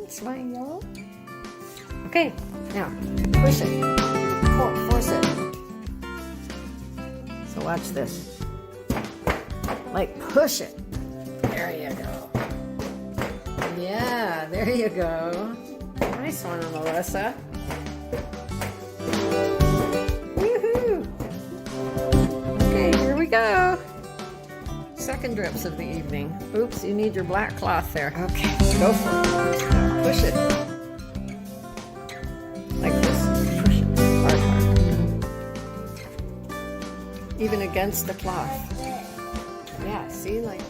Smile, y'all. Okay, now push it. Force it. So watch this. Like push it. There you go. Yeah, there you go. Nice one, Melissa. Woohoo! Okay, here we go. Second drips of the evening. Oops, you need your black cloth there. Okay, go for it. Now push it. Like this. Push it. Hard, hard. Even against the cloth. Yeah, see, like.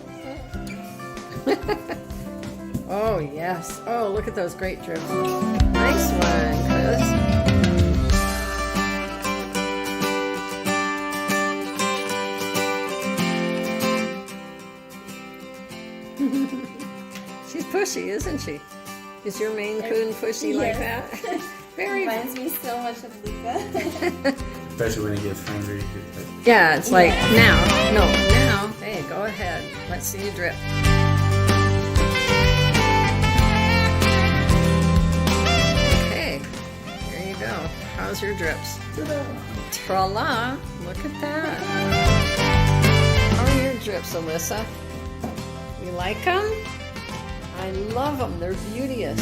Oh, yes. Oh, look at those great drips. Nice one, Chris. She's pushy, isn't she? Is your Maine Coon pushy like that? Very. Reminds me so much of Luca. Especially when he gets hungry. Yeah, it's like now. No, now. Hey, go ahead. Let's see you drip. Okay, here you go. How's your drips? Tra-la! Look at that. How are your drips, Alyssa? You like them? I love them. They're beauteous.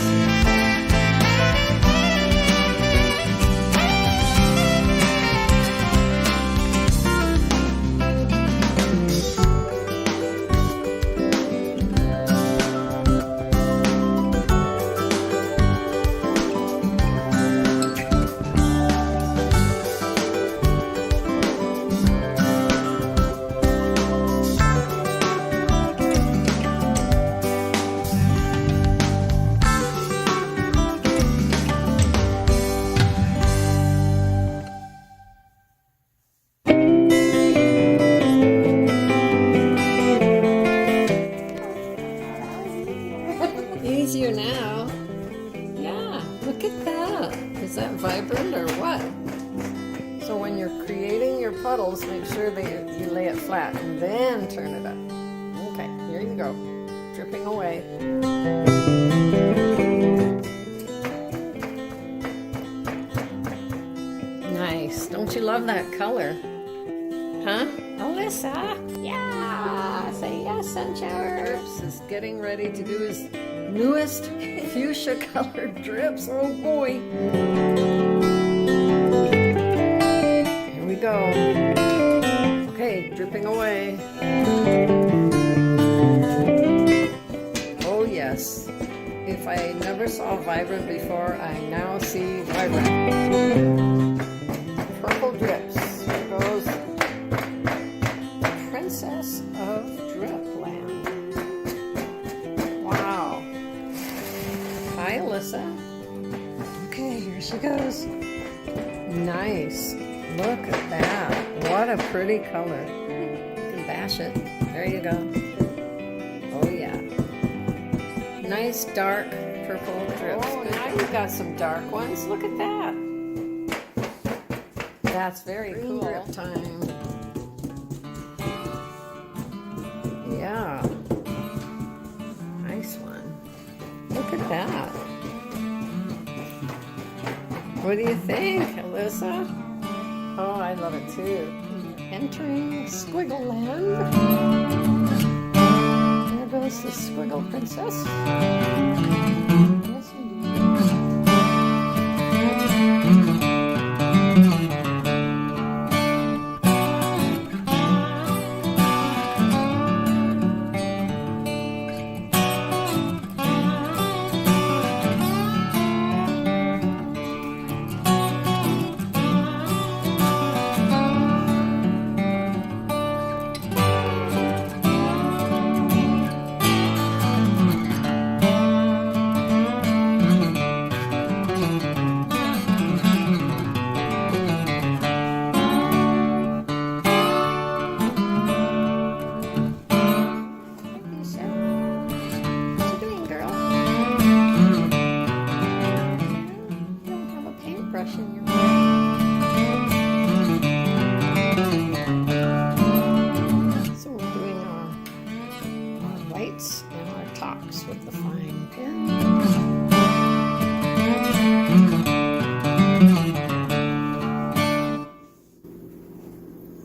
Easier now. Yeah, look at that. Is that vibrant or what? So when you're creating your puddles, make sure that you lay it flat and then turn it up. Okay, here you go. Dripping away. Nice. Don't you love that color? Huh? Alyssa? Yeah! Say yes, Sunshower. Drips is getting ready to do his newest fuchsia colored drips. Oh boy. Here we go. Okay, dripping away. Oh yes. If I never saw vibrant before, I now see vibrant. Purple drips. Here goes Princess of Dripland. Wow. Hi, Alyssa. Okay, here she goes. Nice. Look at that. What a pretty color. You can bash it. There you go. Oh, yeah. Nice dark purple drips. Oh, now you've got some dark ones. Look at that. That's very cool. Drip time. Yeah. Nice one. Look at that. What do you think, Alyssa? Oh, I love it too. Entering Squiggle Land. There goes the Squiggle Princess. Yes, indeed.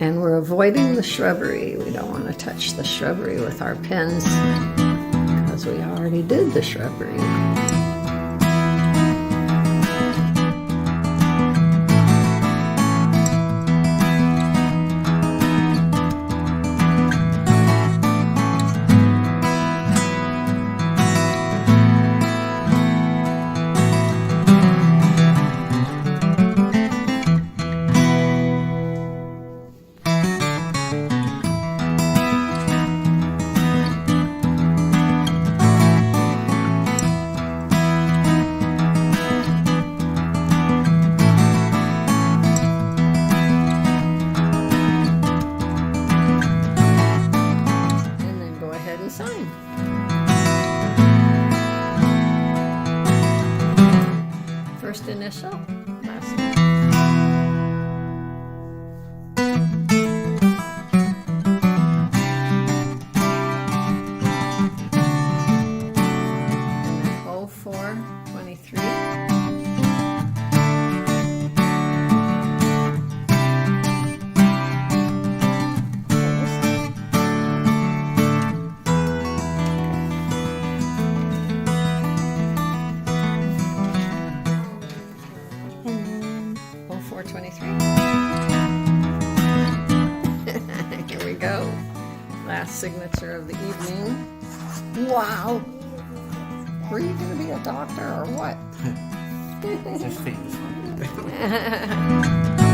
And we're avoiding the shrubbery. We don't want to touch the shrubbery with our pens because we already did the shrubbery. Sign. First initial, last name. And then 0423. Here we go. Last signature of the evening. Wow. Were you going to be a doctor or what? Just famous one.